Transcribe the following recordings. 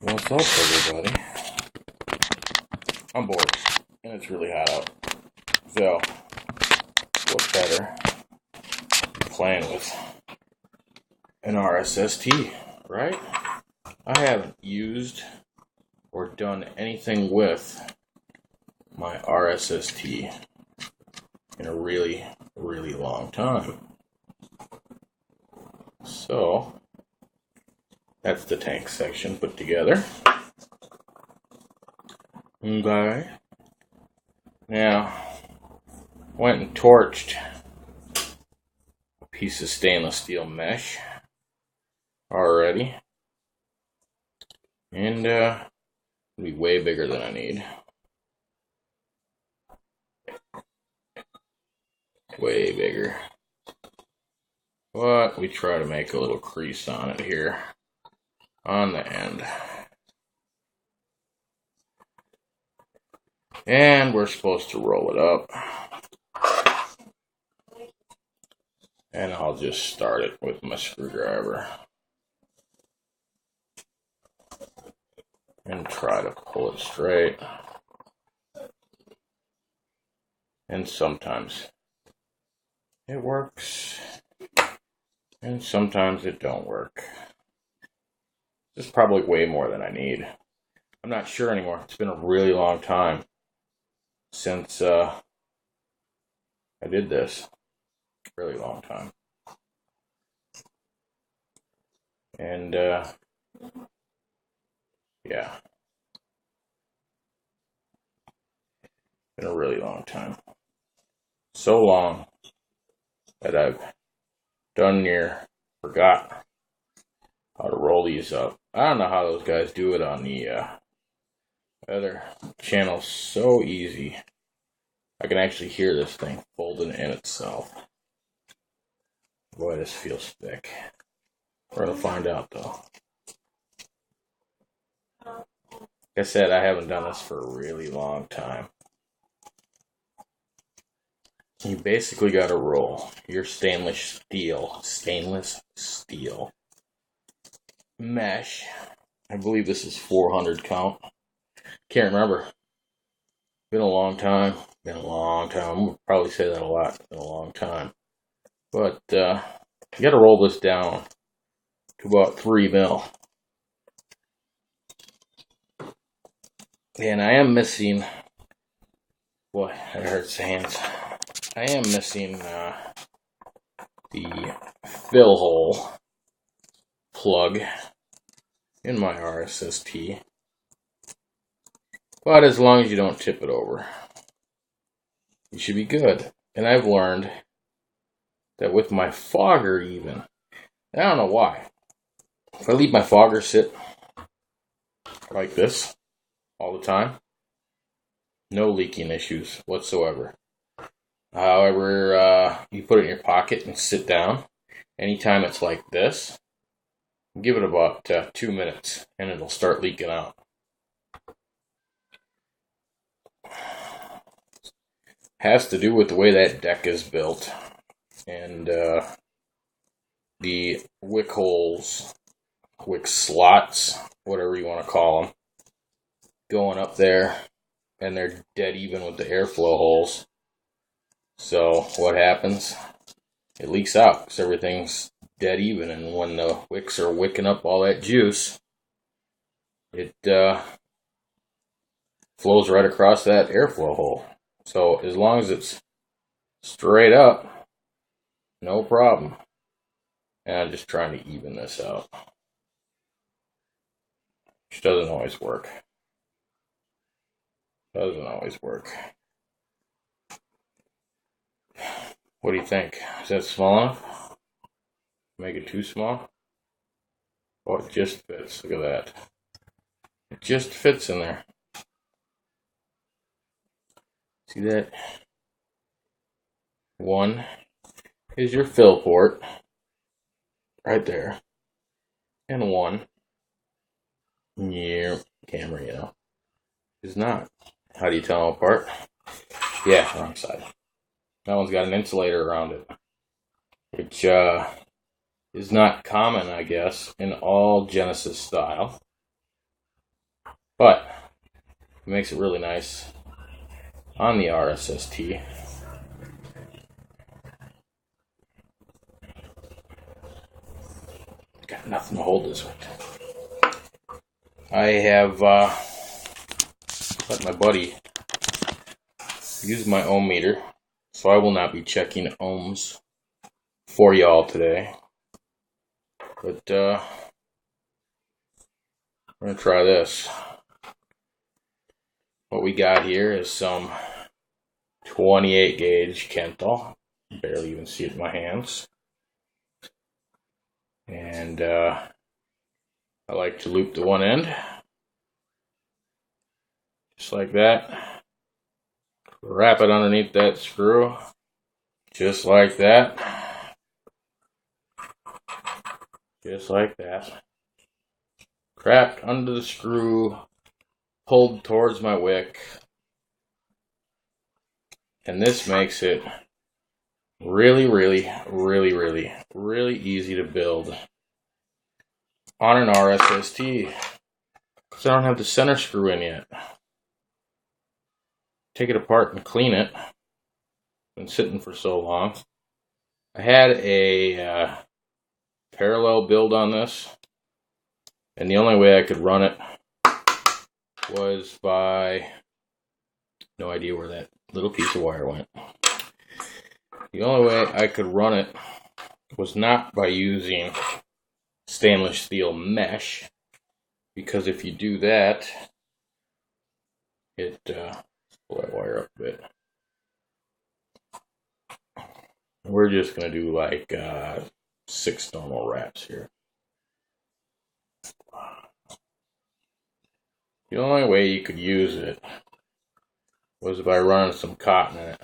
What's up, everybody? I'm bored, and it's really hot out. So, what better playing with an RSST, right? I haven't used or done anything with my RSST in a really, really long time. So, that's the tank section put together. Okay. Now, went and torched a piece of stainless steel mesh already. And it'll be way bigger than I need. Way bigger. But we try to make a little crease on it here on the end. And we're supposed to roll it up. And I'll just start it with my screwdriver. And try to pull it straight. And sometimes it works. And sometimes it don't work. This is probably way more than I need. I'm not sure anymore. It's been a really long time since I did this. Really long time. And yeah. Been a really long time. So long that I've done near forgot how to roll these up. I don't know how those guys do it on the other channels. So easy. I can actually hear this thing folding in itself. Boy, this feels thick. We're gonna find out though. Like I said, I haven't done this for a really long time. You basically got to roll your stainless steel mesh. I believe this is 400 count. Can't remember. Been a long time. I'm gonna probably say that a lot. Been a long time. But you got to roll this down to about 3 mil. And I am missing. Boy, that hurts the hands. I am missing the fill hole plug in my RSST. But as long as you don't tip it over, you should be good. And I've learned that with my fogger even, I don't know why. If I leave my fogger sit like this all the time, no leaking issues whatsoever. However, you put it in your pocket and sit down. Anytime it's like this, give it about 2 minutes and it'll start leaking out. Has to do with the way that deck is built and the wick holes, wick slots, whatever you want to call them, going up there, and they're dead even with the airflow holes. So what happens? It leaks out because everything's dead even, and when the wicks are wicking up all that juice, it flows right across that airflow hole. So as long as it's straight up, no problem. And I'm just trying to even this out, which doesn't always work. Doesn't always work. What do you think? Is that small enough? Make it too small? Oh, it just fits. Look at that. It just fits in there. See that? One is your fill port. Right there. And one, your camera, is not. How do you tell them apart? Yeah, wrong side. That one's got an insulator around it, which is not common, I guess, in all Genesis style. but it makes it really nice on the RSST. Got nothing to hold this with. I have let my buddy use my ohm meter, so I will not be checking ohms for y'all today. But we're gonna try this. What we got here is some 28 gauge Kental. Barely even see it in my hands. And I like to loop the one end, just like that. Wrap it underneath that screw, just like that. Just like that. Wrapped under the screw, pulled towards my wick. And this makes it really easy to build on an RSST, because I don't have the center screw in yet. Take it apart and clean it. Been sitting for so long. I had a parallel build on this, and the only way I could run it was by, no idea where that little piece of wire went. The only way I could run it was not by using stainless steel mesh, because if you do that, it pull that wire up a bit. We're just gonna do like 6 normal wraps here. The only way you could use it was by running some cotton in it.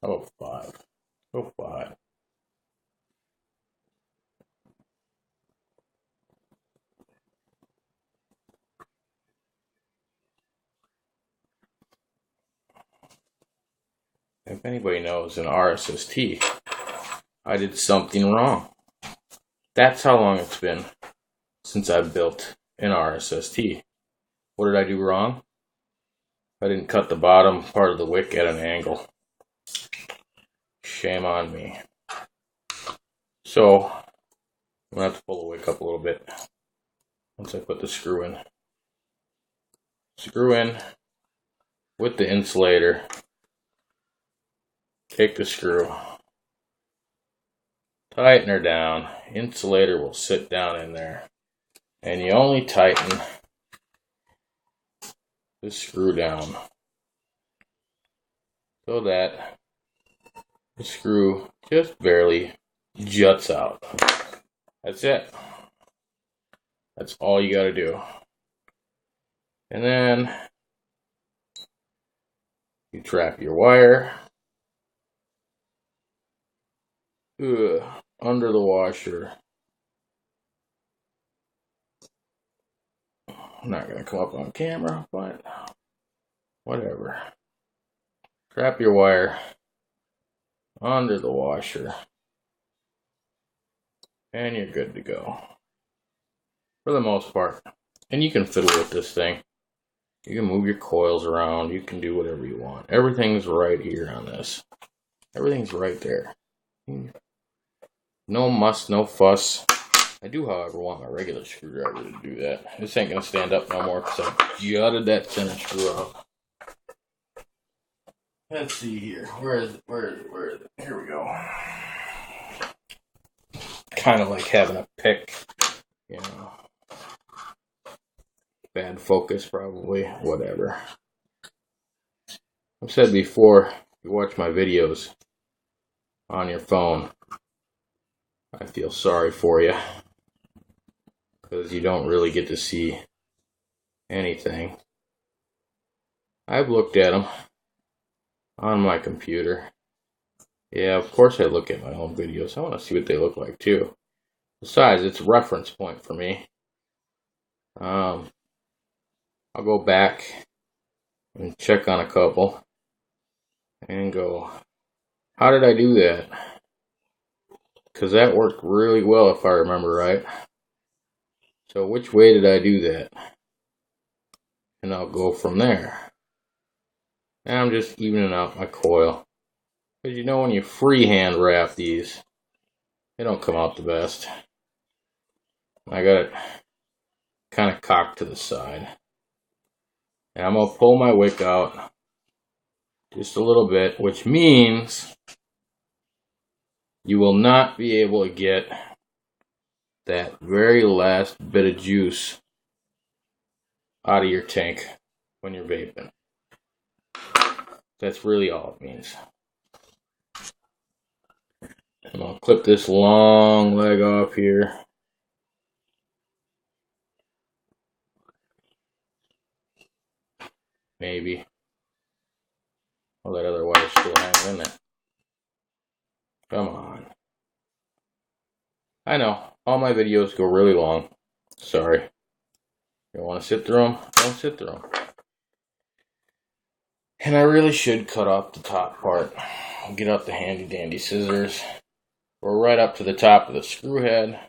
How about 5? Go 5. If anybody knows an RSST, I did something wrong. That's how long it's been since I've built an RSST. What did I do wrong? I didn't cut the bottom part of the wick at an angle. Shame on me. So, I'm going to have to pull the wick up a little bit once I put the screw in. Screw in with the insulator. Take the screw. Tighten her down. Insulator will sit down in there. And you only tighten the screw down so that the screw just barely juts out. That's it. That's all you gotta do. And then you trap your wire under the washer. I'm not gonna come up on camera, but whatever. Trap your wire under the washer, and you're good to go for the most part. And you can fiddle with this thing. You can move your coils around. You can do whatever you want. Everything's right here on this. Everything's right there. No muss, no fuss. I do, however, want my regular screwdriver to do that. This ain't gonna stand up no more because I jutted that center screw out. Let's see here. Where is it? Here we go. Kind of like having a pick, you know. Bad focus, probably. Whatever. I've said before, if you watch my videos on your phone, I feel sorry for you, because you don't really get to see anything. I've looked at them on my computer. Yeah, of course I look at my own videos. I want to see what they look like too. Besides, it's a reference point for me. I'll go back and check on a couple and go, how did I do that? Because that worked really well if I remember right. So which way did I do that? And I'll go from there. Now I'm just evening out my coil. Because you know when you freehand wrap these, they don't come out the best. I got it kind of cocked to the side. And I'm going to pull my wick out just a little bit, which means you will not be able to get that very last bit of juice out of your tank when you're vaping. That's really all it means. I'm going to clip this long leg off here. Maybe. Well, that other wire's still hanging in there. Come on. I know, all my videos go really long. Sorry. You want to sit through them? Don't sit through them. And I really should cut off the top part. Get out the handy dandy scissors. Or right up to the top of the screw head.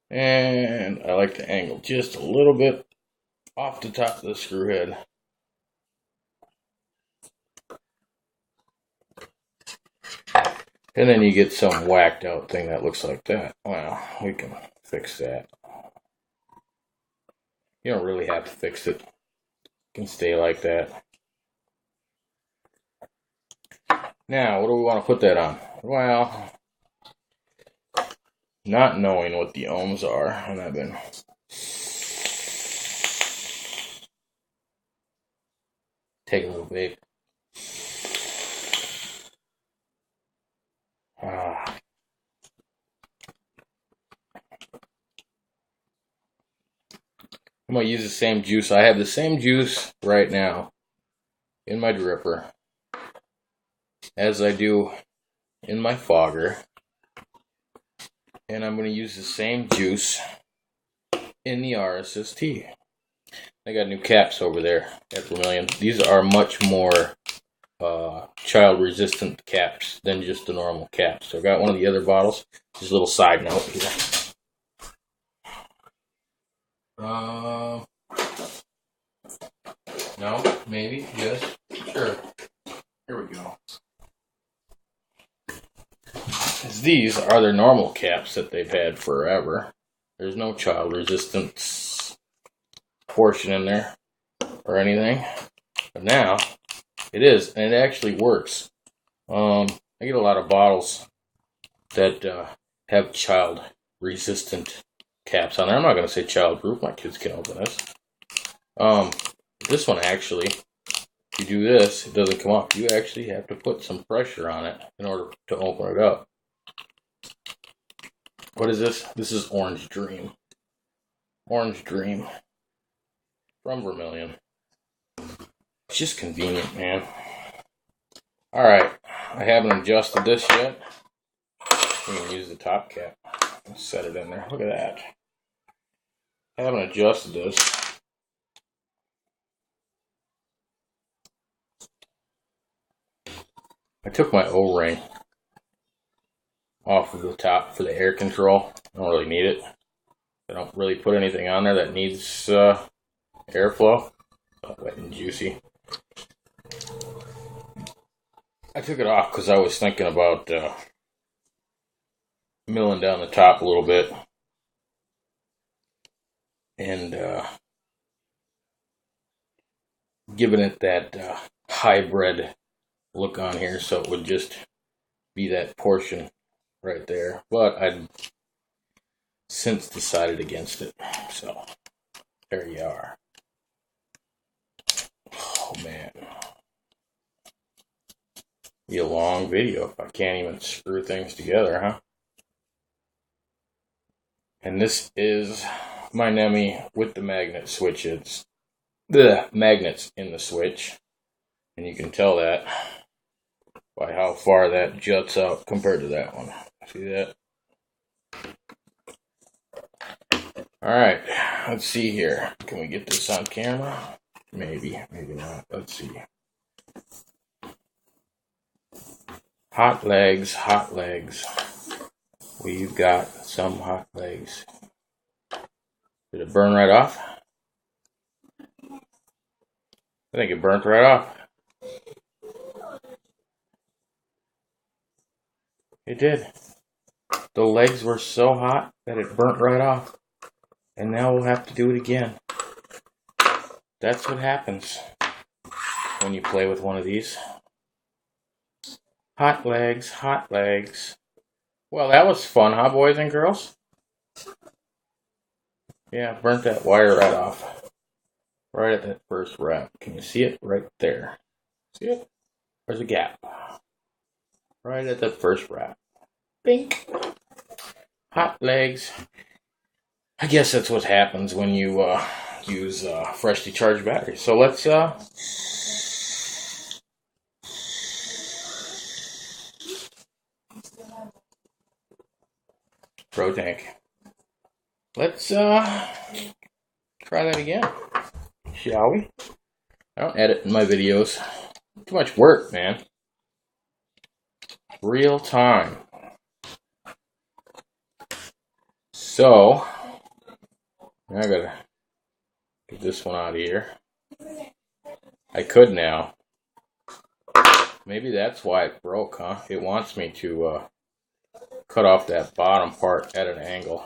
And I like to angle just a little bit off the top of the screw head. And then you get some whacked out thing that looks like that. Well, we can fix that. You don't really have to fix it. It can stay like that. Now, what do we want to put that on? Well, not knowing what the ohms are, and I've been taking a little vape. I'm going to use the same juice. I have the same juice right now in my dripper as I do in my fogger. And I'm going to use the same juice in the RSST. I got new caps over there at Vermilion. These are much more child resistant caps than just the normal caps. So I got one of the other bottles. Just a little side note here. No, maybe, yes, sure. Here we go. These are their normal caps that they've had forever. There's no child resistance portion in there or anything. But now it is, and it actually works. I get a lot of bottles that have child resistant caps on there. I'm not going to say child proof. My kids can open this. This one actually, if you do this, it doesn't come up. You actually have to put some pressure on it in order to open it up. What is this? This is Orange Dream. Orange Dream from Vermilion. It's just convenient, man. Alright, I haven't adjusted this yet. We can use the top cap. Let's set it in there. Look at that. I haven't adjusted this. I took my O-ring off of the top for the air control. I don't really need it. I don't really put anything on there that needs airflow. Wet and juicy. I took it off because I was thinking about milling down the top a little bit and giving it that hybrid look on here, so it would just be that portion right there. But I'd since decided against it, so there you are. Oh man, be a long video if I can't even screw things together, huh? And this is my Nemi with the magnet switches, the magnets in the switch, and you can tell that by how far that juts out compared to that one. See that? Alright, let's see here. Can we get this on camera? Maybe, maybe not. Let's see. Hot legs, hot legs. We've got some hot legs. Did it burn right off? I think it burnt right off. It did. The legs were so hot that it burnt right off. And now we'll have to do it again. That's what happens when you play with one of these. Hot legs, hot legs. Well, that was fun, huh, boys and girls? Yeah, burnt that wire right off. Right at that first wrap. Can you see it? Right there. See it? There's a gap. Right at that first wrap. Bink. Hot legs. I guess that's what happens when you use freshly charged batteries. So let's Pro tank. Let's try that again, shall we? I don't edit my videos. Too much work, man. Real time. So I gotta get this one out of here. I could now. Maybe that's why it broke, huh? It wants me to cut off that bottom part at an angle.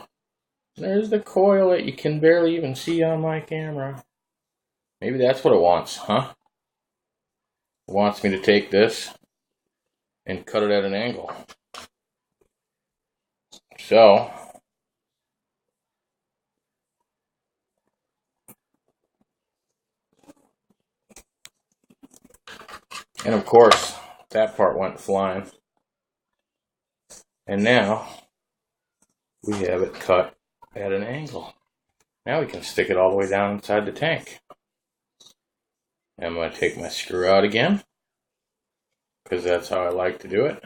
There's the coil that you can barely even see on my camera. Maybe that's what it wants, huh? It wants me to take this and cut it at an angle. So and of course, that part went flying. And now we have it cut at an angle. Now we can stick it all the way down inside the tank. I'm going to take my screw out again, because that's how I like to do it.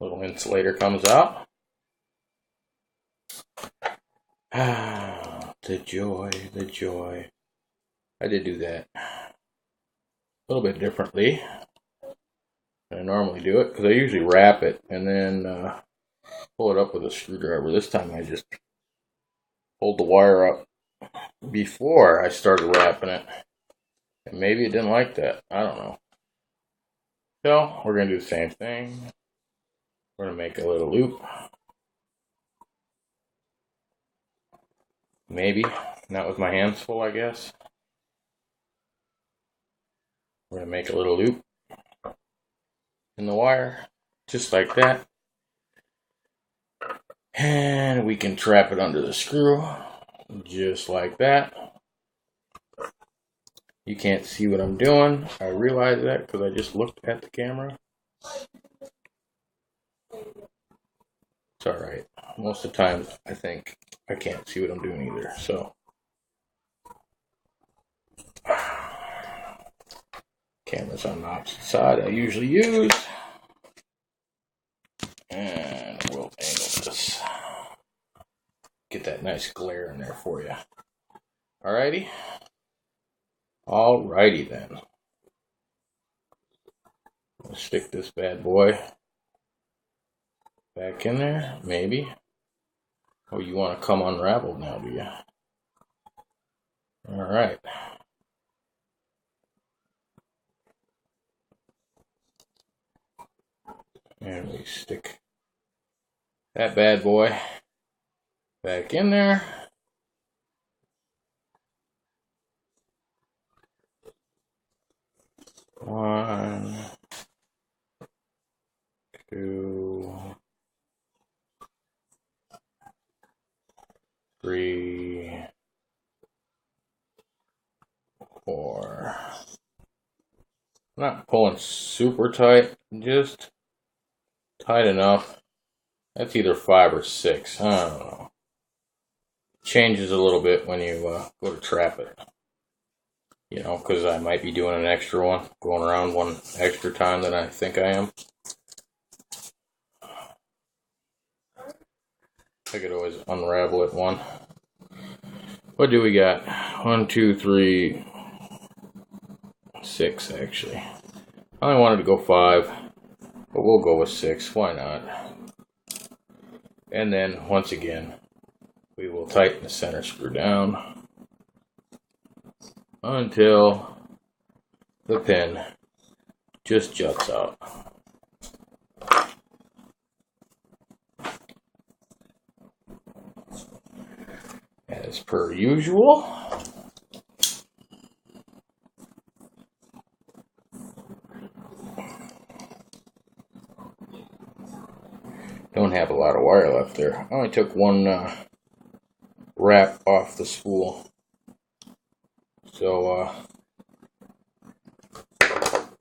Little insulator comes out. Ah, the joy, the joy. I did do that a little bit differently than I normally do it, because I usually wrap it and then pull it up with a screwdriver. This time I just pulled the wire up before I started wrapping it. And maybe it didn't like that. I don't know. So we're going to do the same thing. We're going to make a little loop. Maybe. Not with my hands full, I guess. We're going to make a little loop in the wire. Just like that. And we can trap it under the screw. Just like that. You can't see what I'm doing. I realize that because I just looked at the camera. It's alright. Most of the time, I think I can't see what I'm doing either. So, camera's on the opposite side I usually use. And we'll angle this. Get that nice glare in there for you. Alrighty. Alrighty then. Let's stick this bad boy back in there, maybe. Oh, you want to come unraveled now, do you? Alright. And we stick that bad boy back in there. One, two, three, four. I'm not pulling super tight, just tight enough. That's either 5 or 6. I don't know. Changes a little bit when you go to trap it. You know, because I might be doing an extra one, going around one extra time than I think I am. I could always unravel it one. What do we got? 1, 2, 3, 6 actually. I only wanted to go 5, but we'll go with 6. Why not? And then once again, we will tighten the center screw down until the pin just juts out. As per usual, don't have a lot of wire left there. I only took one wrap off the spool, so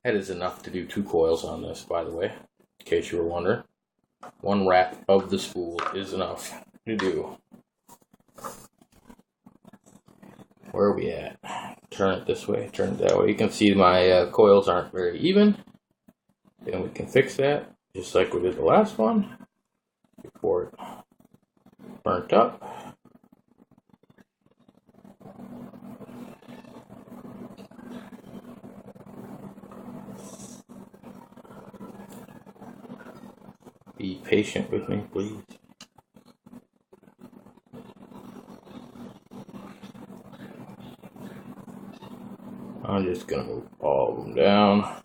that is enough to do 2 coils on this, by the way, in case you were wondering. 1 wrap of the spool is enough to do. Where are we at? Turn it this way, turn it that way. You can see my coils aren't very even. Then we can fix that, just like we did the last one, before it burnt up. Be patient with me, please. I'm just going to move all of them down.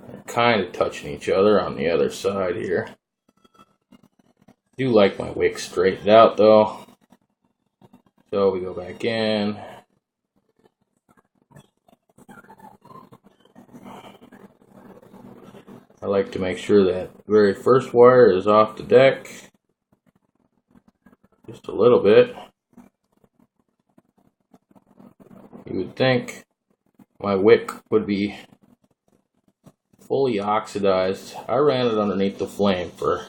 They're kind of touching each other on the other side here. I do like my wick straightened out though. So we go back in. I like to make sure that very first wire is off the deck. Just a little bit. You would think my wick would be fully oxidized. I ran it underneath the flame for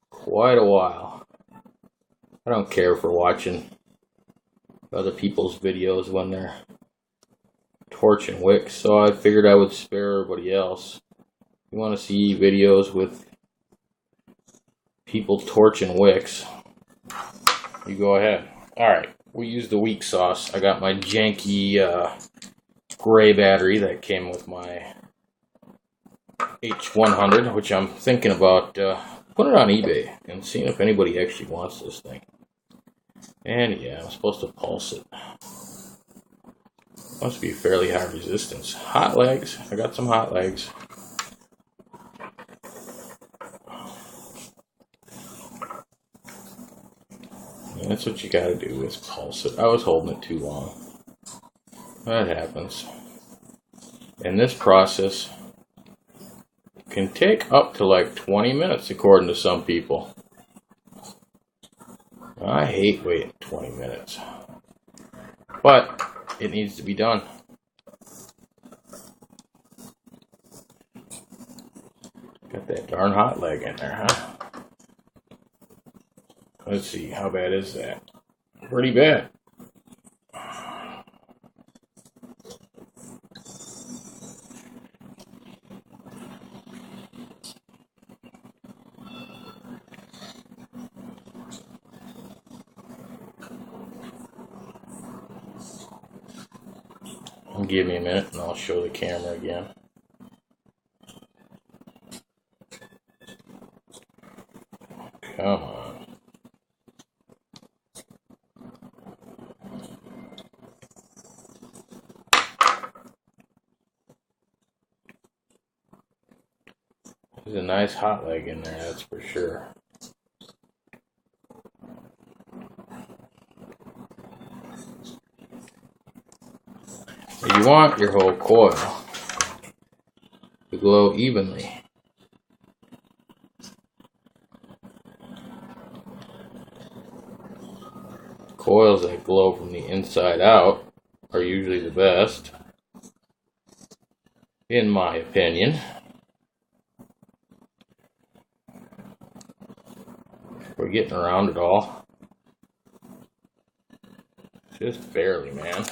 quite a while. I don't care for watching other people's videos when they're torching wicks, so I figured I would spare everybody else. If you want to see videos with people torching wicks, you go ahead. Alright, we use the weak sauce. I got my janky gray battery that came with my H100, which I'm thinking about putting it on eBay and seeing if anybody actually wants this thing. And yeah, I'm supposed to pulse it. Must be fairly high resistance. Hot legs. I got some hot legs. And that's what you gotta do, is pulse it. I was holding it too long. That happens. And this process can take up to like 20 minutes according to some people. I hate waiting 20 minutes. But it needs to be done. Got that darn hot leg in there, huh? Let's see, how bad is that? Pretty bad. Give me a minute and I'll show the camera again. Come on. There's a nice hot leg in there, that's for sure. You want your whole coil to glow evenly. Coils that glow from the inside out are usually the best, in my opinion. We're getting around it all. Just barely, man.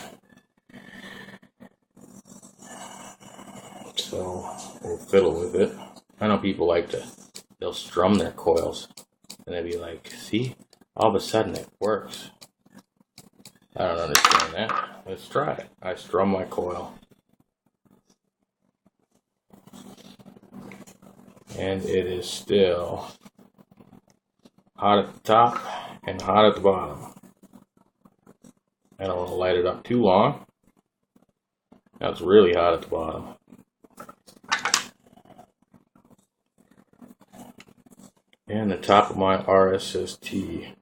So we'll fiddle with it. I know people like to, they'll strum their coils and they'll be like, see, all of a sudden it works. I don't understand that. Let's try it. I strum my coil. And it is still hot at the top and hot at the bottom. I don't want to light it up too long. Now it's really hot at the bottom. And the top of my RSST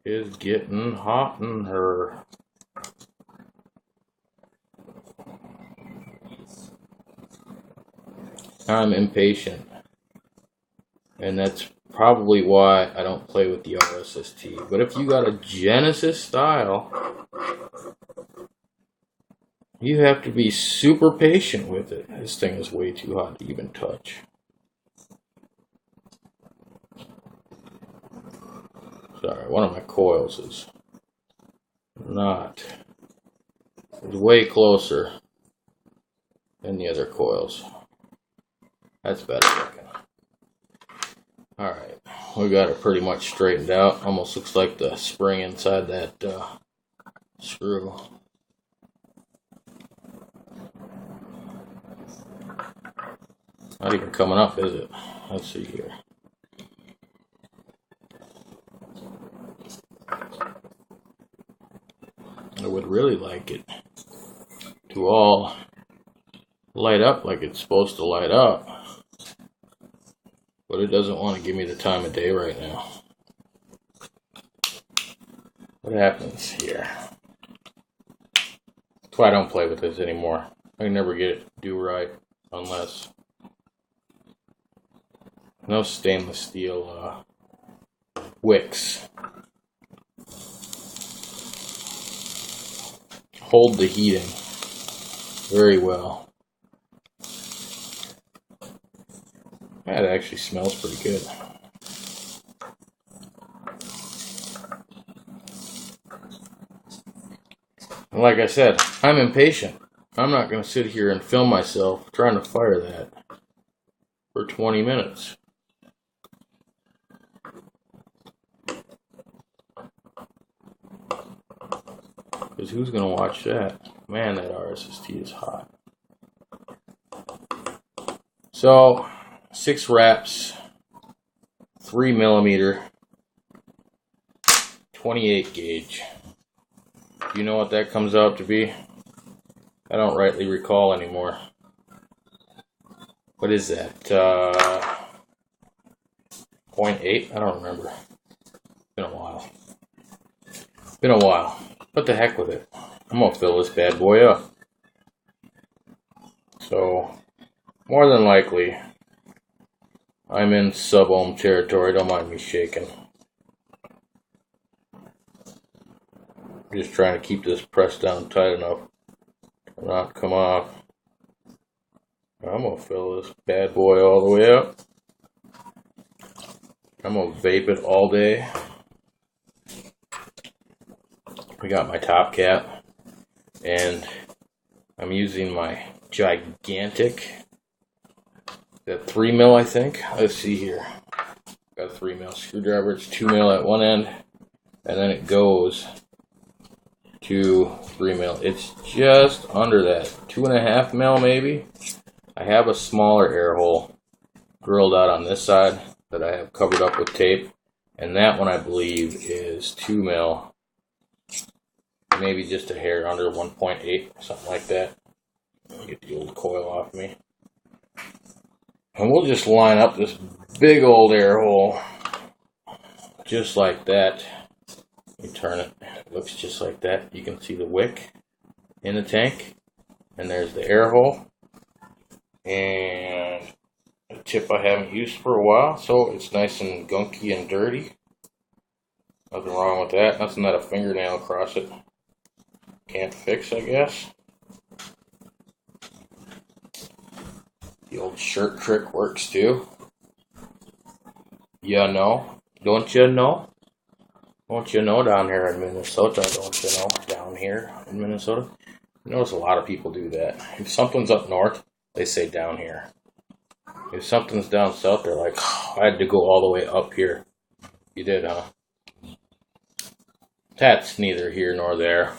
is getting hot in her. I'm impatient, and that's probably why I don't play with the RSST. But if you got a Genesis style, you have to be super patient with it. This thing is way too hot to even touch. Sorry, one of my coils is way closer than the other coils. That's better looking. Alright, we got it pretty much straightened out. Almost looks like the spring inside that screw. Not even coming up, is it? Let's see here. I would really like it to all light up like it's supposed to light up, but it doesn't want to give me the time of day right now. What happens here? That's why I don't play with this anymore. I can never get it to do right unless no stainless steel wicks hold the heating very well. That actually smells pretty good. And like I said, I'm impatient. I'm not going to sit here and film myself trying to fire that for 20 minutes. Because who's going to watch that? Man, that RSST is hot. So, 6 wraps, 3mm, 28 gauge. Do you know what that comes out to be? I don't rightly recall anymore. What is that? 0.8? I don't remember. Been a while. Been a while. What the heck with it? I'm gonna fill this bad boy up. So, more than likely, I'm in sub-ohm territory. Don't mind me shaking. I'm just trying to keep this pressed down tight enough to not come off. I'm gonna fill this bad boy all the way up. I'm gonna vape it all day. I got my top cap, and I'm using my gigantic, that 3mm, I think. Let's see here. Got a 3mm screwdriver. It's 2mm at one end, and then it goes to 3mm. It's just under that, 2.5mm maybe. I have a smaller air hole drilled out on this side that I have covered up with tape, and that one I believe is 2mm. Maybe just a hair under 1.8, something like that. Get the old coil off me. And we'll just line up this big old air hole just like that. You turn it, it looks just like that. You can see the wick in the tank, and there's the air hole, and a tip I haven't used for a while, so it's nice and gunky and dirty. Nothing wrong with that. Nothing that a fingernail across it can't fix, I guess. The old shirt trick works too. You know? Don't you know? Don't you know down here in Minnesota? Don't you know? Down here in Minnesota? I notice a lot of people do that. If something's up north, they say down here. If something's down south, they're like, oh, I had to go all the way up here. You did, huh? That's neither here nor there.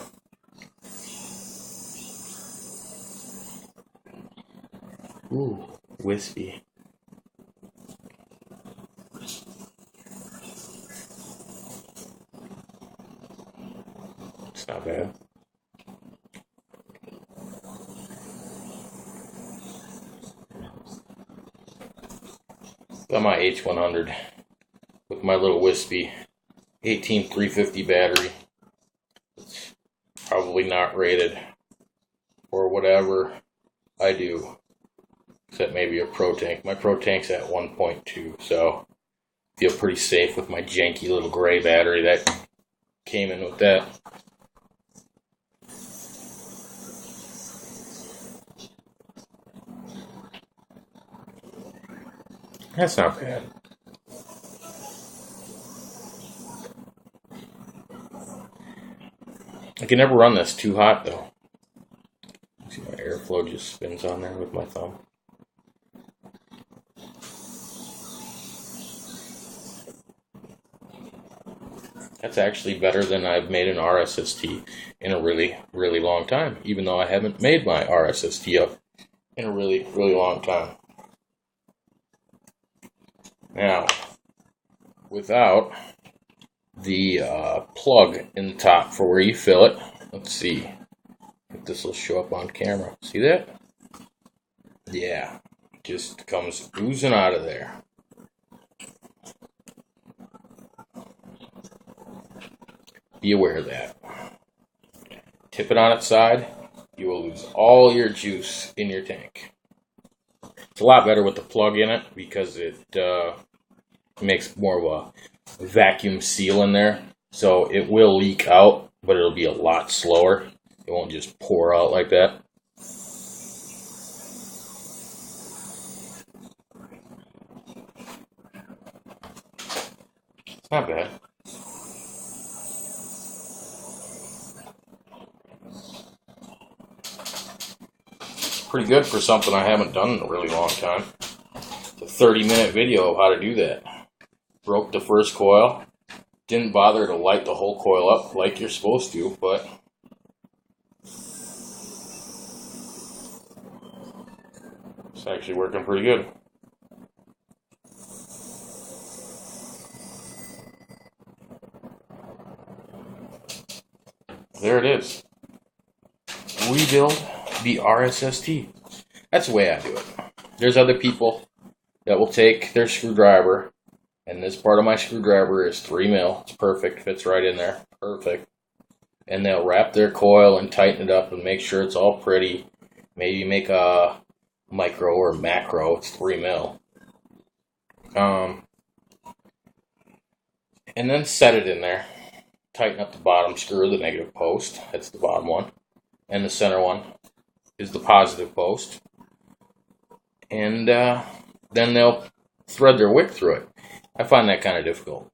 Ooh, wispy. It's not bad. Got my H100 with my little wispy 18350 battery. It's probably not rated for whatever I do, except maybe a Pro Tank. My Pro Tank's at 1.2, so I feel pretty safe with my janky little gray battery that came in with that. That's not bad. I can never run this too hot though. See, my airflow just spins on there with my thumb. That's actually better than I've made an RSST in a really, really long time, even though I haven't made my RSST up in a really, really long time. Now, without the plug in the top for where you fill it, let's see if this will show up on camera. See that? Yeah, just comes oozing out of there. Be aware of that. Tip it on its side, you will lose all your juice in your tank. It's a lot better with the plug in it because it makes more of a vacuum seal in there. So it will leak out, but it'll be a lot slower. It won't just pour out like that. It's not bad. Pretty good for something I haven't done in a really long time. It's a 30-minute video of how to do that. Broke the first coil. Didn't bother to light the whole coil up like you're supposed to, but it's actually working pretty good. There it is. Rebuild the RSST. That's the way I do it. There's other people that will take their screwdriver, and this part of my screwdriver is 3 mil. It's perfect, fits right in there, perfect. And they'll wrap their coil and tighten it up and make sure it's all pretty. Maybe make a micro or macro. It's 3 mil. And then set it in there. Tighten up the bottom screw, the negative post. That's the bottom one. And the center one is the positive post. And then they'll thread their wick through it. I find that kind of difficult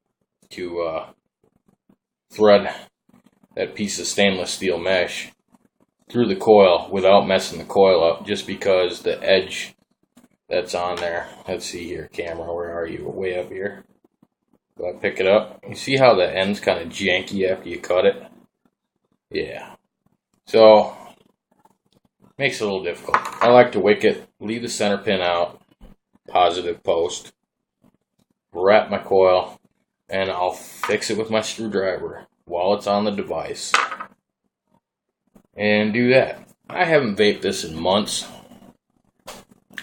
to thread that piece of stainless steel mesh through the coil without messing the coil up, just because the edge that's on there. Let's see here, camera, where are you? Way up here. Do I pick it up? You see how the end's kind of janky after you cut it? Yeah. So, makes it a little difficult. I like to wick it, leave the center pin out, positive post, wrap my coil, and I'll fix it with my screwdriver while it's on the device. And do that. I haven't vaped this in months,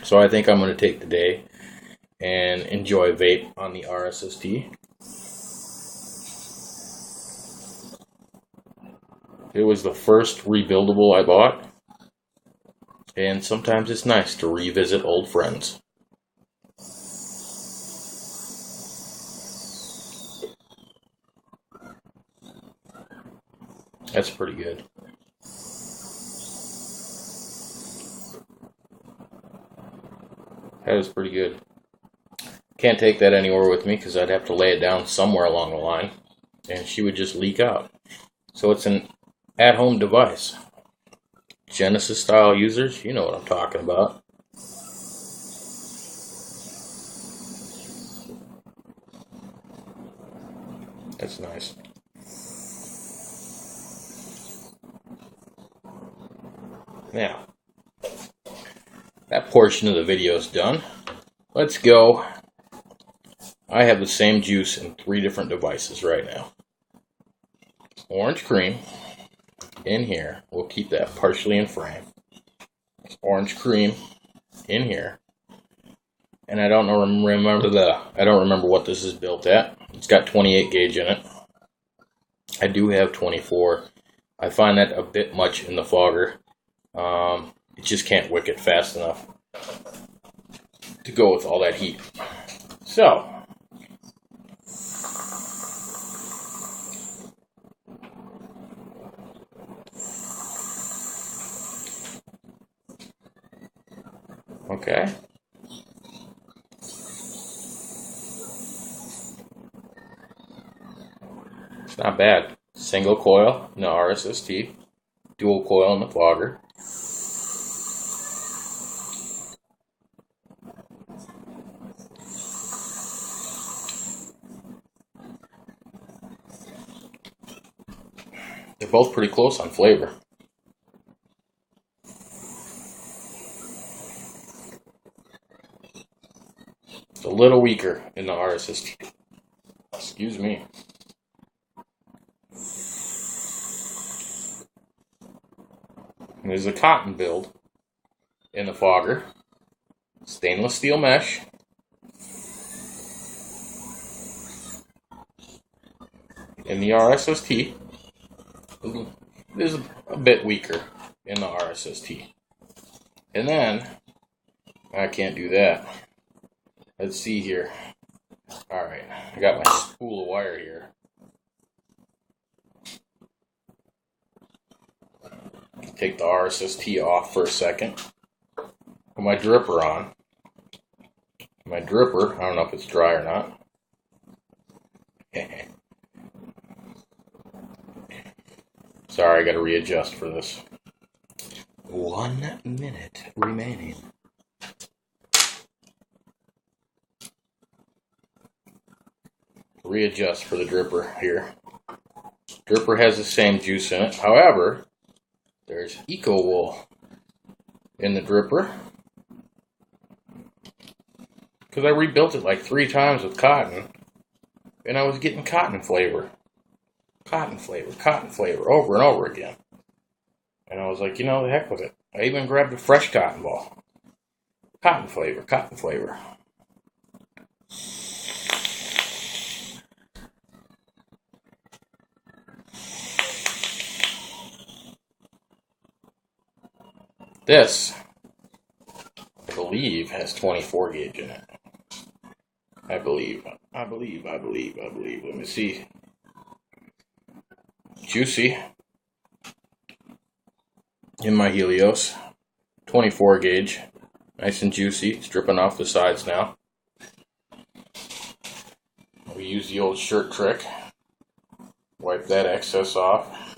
so I think I'm going to take the day and enjoy vape on the RSST. It was the first rebuildable I bought, and sometimes it's nice to revisit old friends. That's pretty good. That was pretty good. Can't take that anywhere with me because I'd have to lay it down somewhere along the line, and she would just leak out. So it's an at-home device. Genesis style users, you know what I'm talking about. That's nice. Now, that portion of the video is done. Let's go. I have the same juice in 3 different devices right now. Orange cream, in here. We'll keep that partially in frame. It's orange cream in here. And I don't remember what this is built at. It's got 28 gauge in it. I do have 24. I find that a bit much in the fogger. It just can't wick it fast enough to go with all that heat. So, okay. It's not bad. Single coil in the RSST, dual coil in the fogger. They're both pretty close on flavor. It's a little weaker in the RSST. Excuse me. And there's a cotton build in the fogger. Stainless steel mesh. In the RSST. It is a bit weaker in the RSST. And then, I can't do that. Let's see here. Alright, I got my spool of wire here. Take the RSST off for a second. Put my dripper on. My dripper, I don't know if it's dry or not. Sorry, I gotta readjust for this. 1 minute remaining. Readjust for the dripper here. Dripper has the same juice in it. However, there's Eco Wool in the dripper. Because I rebuilt it like 3 times with cotton. And I was getting cotton flavor. Cotton flavor, over and over again. And I was like, you know, the heck with it. I even grabbed a fresh cotton ball. Cotton flavor. This, I believe, has 24 gauge in it. I believe. Let me see. Juicy. In my Helios. 24 gauge. Nice and juicy. It's dripping off the sides now. We use the old shirt trick. Wipe that excess off.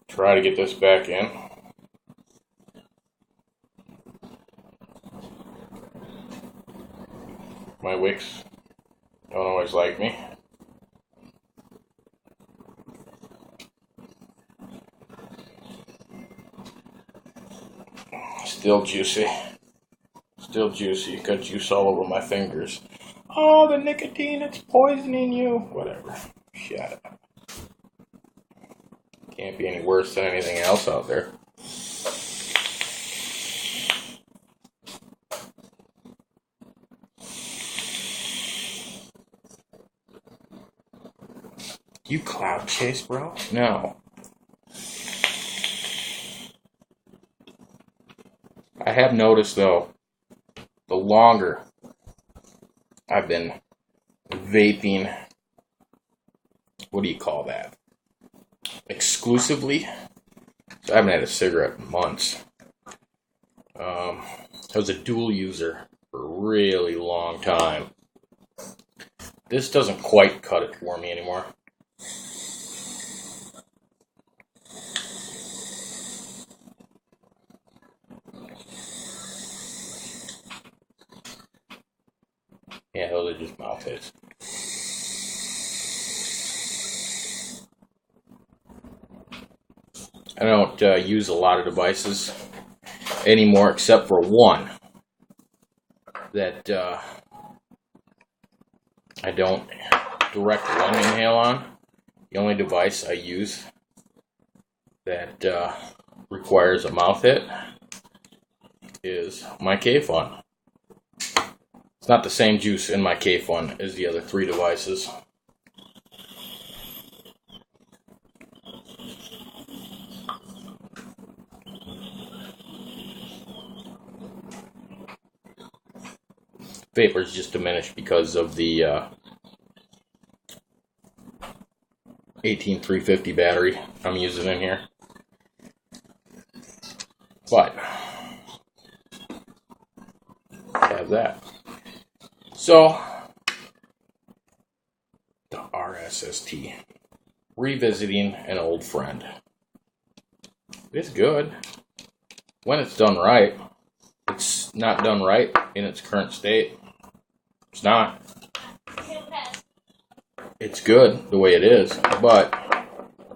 Try to get this back in. My wicks don't always like me. Still juicy. Got juice all over my fingers. Oh, the nicotine, it's poisoning you. Whatever. Shut up. Can't be any worse than anything else out there. You cloud chase, bro? No. I have noticed, though, the longer I've been vaping, what do you call that? Exclusively. So I haven't had a cigarette in months. I was a dual user for a really long time. This doesn't quite cut it for me anymore. Yeah, those are just mouth hits. I don't use a lot of devices anymore except for one that I don't direct lung inhale on, The only device I use that requires a mouth hit is my K-Fun. It's not the same juice in my K-Fun as the other 3 devices. Vapor's just diminished because of the 18350 battery I'm using in here. But have that. So the RSST, revisiting an old friend. It's good when it's done right. It's not done right in its current state. It's not. It's good the way it is, but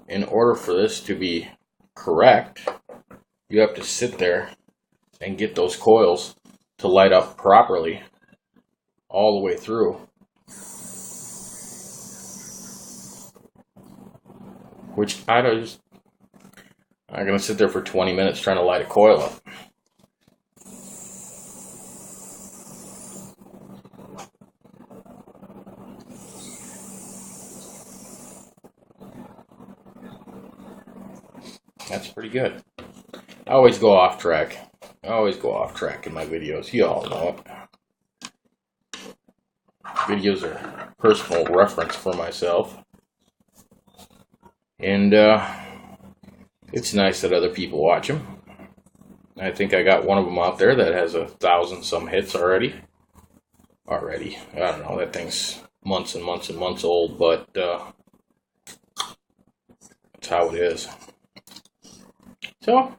in order for this to be correct, you have to sit there and get those coils to light up properly all the way through. Which I'm going to sit there for 20 minutes trying to light a coil up. That's pretty good. I always go off track. I always go off track in my videos. You all know it. Videos are personal reference for myself. And it's nice that other people watch them. I think I got one of them out there that has 1,000 some hits already. I don't know, that thing's months and months and months old, but that's how it is. So,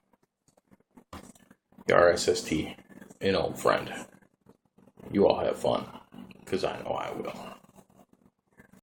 the RSST, an old friend. You all have fun, because I know I will.